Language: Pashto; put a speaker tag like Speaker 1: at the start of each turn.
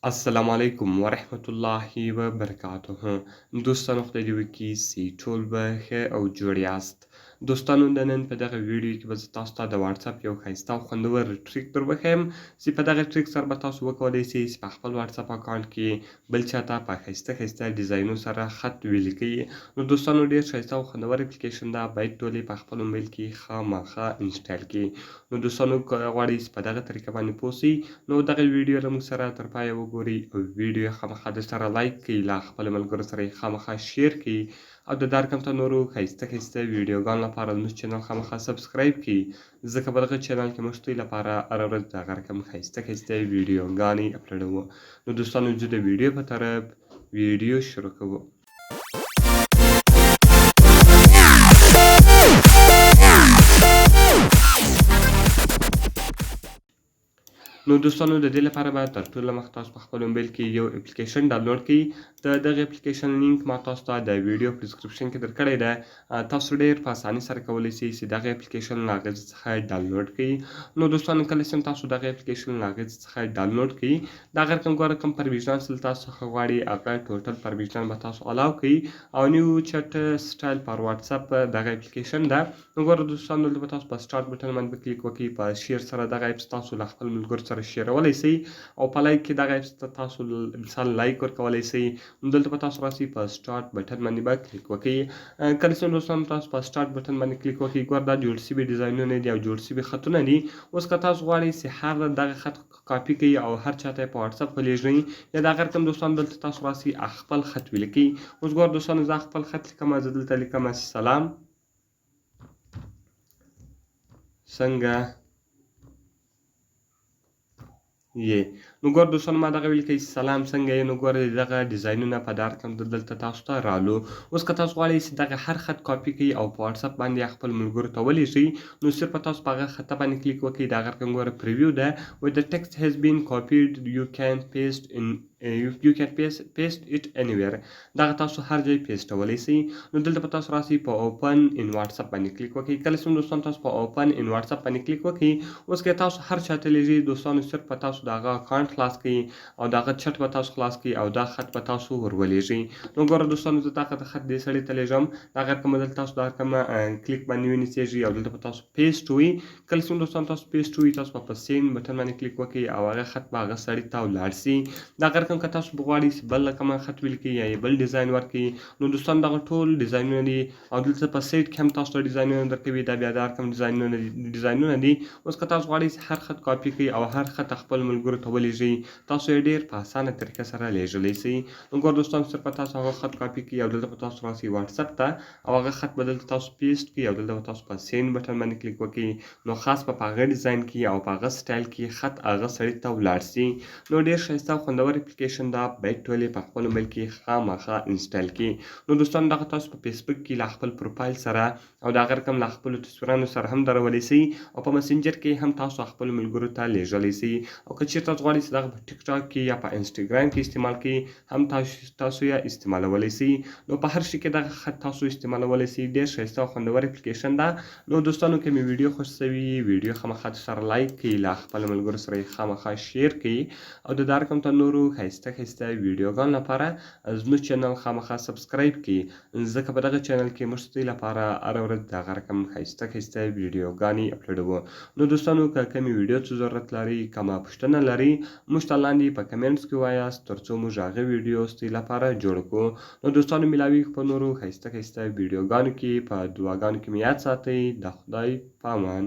Speaker 1: السلام علیکم ورحمت الله وبرکاته. دوستانو خدای دې وکړي چې ټول به ښه او جوړ یاست. دوستانو د نن په دغه ویډیو کې به زه تاسو ته د واتساپ یو ښایسته او خوندور ټریک در وښیم چې په دغه ټریک سره به تاسو وکولی شئ چې په خپل واتساپ اکاونټ کې بل چاته په ښایسته ښایسته ډیزاینونو سره خط ولیکئ. نو دوستانو ډېر ښایسته او خوندور اپلیکیشن ده، باید ټول یې په خپل موبایل کې خامخا انسټال کړئ. نو دوستانو که غواړئ چې په دغه طریقه باندې پوه شئ نو دغه ویډیو له موږ سره تر پایه وګورئ او ویډیو یې خامخا درسره لایک کړئ، له خپلو ملګرو سره یې خامخا شیر کړئ او د دا رقم ته نورو ښایسته ښایسته ویډیوګانو لپاره زموږ چینل خامخا سبسکرایب کړئ، ځکه په دغه چینل کې موږ ستاسو لپاره هره ورځ دغه رقم ښایسته ښایسته ویډیوګانې اپلوډوو. نو دوستانو زه د ویډیو په طرف ویډیو شروع کوو. نو دوستانو د دې لپاره به تر ټولو مخکې تاسو په خپل موبایل کې یو اپلیکیشن ډاونلوډ کړئ. د دغه اپلیکیشن لینک ما تاسو ته د ویډیو په ډسکرپشن کې درکړی ده. تاسو ډېر په اسانۍ سره کولی شئ چې دغه اپلیکیشن له هغې څخه ډاونلوډ کړئ. نو دوستانو کله چې تاسو دغه اپلیکیشن له هغې څخه ډاونلوډ کړئ، د هغه کوم پرمیشنان چې له تاسو څخه غواړي هغه ټوټل پرمیشنان به تاسو الاو کړئ او نیو چټ سټایل پر واتساپ دغه اپلیکیشن ده. نو ګوره دوستانو دلته به تاسو په سټارټ بټن باندې کلیک وکړئ، په شیر سره دغه اپس تاسو له خپل ملګرو سره شیرولی شئ او په لایک کې دغه اپس ته تاسو مثال لایک ورکولی شئ. نو دلته به تاسو راسئ په سټارټ بټن باندې به کلیک وکړئ. کله چې دوستانو تاسو په سټارټ بټن باندې کلیک وکړئ، ګوره دا جوړ شوي ډیزاینونه دي او جوړ شوي خطونه دي. اوس که تاسو غواړئ چې هر دغه خط کاپي کړئ او هر چاته یې په واتساپ ولېږئ، یا د هغه رقم دوستانو دلته تاسو راسئ خپل خط ولیکئ. اوس ګوره دوستانو زه خپل خط لیکمه، زه دلته لیکمه سلام څنګه یې. نو ګوره دوستانو ما دغه ولیکئ سلام څنګه یې. نو ګوره دغه ډیزاینونه په دا رقم دلته تاسو ته رالو. اوس که تاسو غواړئ چې دغه هر خط کاپي کړئ او په واتساپ باندې خپل ملګرو ته ولېږئ، نو صرف تاسو په هغه خطه باندې کلیک وکړئ. د هغه رقم ګوره پریویو ده with the text has been copied you can paste it anywhere. دغه تاسو هر ځای پیسټولی شئ. نو دلته به تاسو راسئ په اوپن ان واتساپ باندې کلیک وکړئ. کله چې دوستانو تاسو په اوپن ان واتساپ باندې کلیک وکړئ، اوس که تاسو هر چاته لیږئ دوستانو صرف په تاسو د هغه اکاونټ خلاص کړئ او د هغه چټ به تاسو خلاص کړئ او دا خط به تاسو ورولېږئ. نو ګوره دوستانو زه دغه خط دې سړي ته لیږم، دغه رقم به دلته تاسو دا رقم کلیک باندې ونیسېږي او دلته به تاسو پیسټ ووئ. کله چې دوستانو تاسو پیسټ ووئ، تاسو به په سین بټن باندې کلیک وکړئ او هغه خط به هغه سړي ته ولاړ شي. دغه رقم که تاسو غواړئ چې بل کوم خط ولیکئ یا یې بل ډیزاین ورکړئ، نو دوستانو دغه ټول ډیزاینونه دي او دلته په سایډ کې هم تاسو ته ډیزاینونه درکوي. دا بیا دا رقم ډیزاینونه دي. اوس که تاسو غواړئ چې هر خط کاپي کړئ او هر خط خپل ملګرو ته ولېږئ، تاسو یې ډېر په اسانه طریقه سره لیږلی شئ. نو ګوره دوستانو صرف تاسو هغه خط کاپي کړئ او دلته به تاسو راسئ واتساپ ته او هغه خط به دلته تاسو پیسټ کړئ او دلته به تاسو په سین بټن باندې کلیک وکړئ. نو خاص په هغه ډیزاین کې او په هغه سټایل کې خط هغه سړي ته ولاړ شي. نو ډېر ښایسته او خوندور اپلیکیشن ده، باید ټول یې په خپل موبایل کې خامخا انسټال کړئ. نو دوستانو دغه تاسو په فیسبوک کې له خپل پروفایل سره او د هغه رقم له خپلو تصویرانو سره هم درولی شئ او په مسنجر کې هم تاسو خپلو ملګرو ته لیږلی شئ. او که چېرته تاسو غواړئ چې دغه په ټیک ټاک کې یا په انسټاګرام کې استعمال کړئ، هم تاسو یې استعمالولی شئ. نو په هر شي کې دغه خط تاسو استعمالولی شئ. ډېر ښایسته او خوندور اپلیکیشن ده. نو دوستانو که مې ویډیو خوښ شوي ویډیو خامخا سره لایک کړئ، له خپلو ملګرو سره یې خامخا شیر کړئ او د دا رقم ته نورو ښایسته ښایسته ویډیوګانو لپاره زموږ چینل خامخا سبسکرایب کړئ، ځکه په دغه چینل کې موږ ستاسو لپاره هره ورځ دغه رقم ښایسته ښایسته ویډیوګانې اپلوډوو. نو دوستانو که کومې ویډیو څه ضرورت لرئ، کومه پوښتنه لرئ، موږ ته لاندې په کمنټس کې ووایاست، تر څو موږ هغه ویډیو ستاسو لپاره جوړ کړو. نو دوستانو ملاویږو په نورو ښایسته ښایسته ویډیوګانو کې. په دعاګانو کې مې یاد ساتئ. د خدای په امان.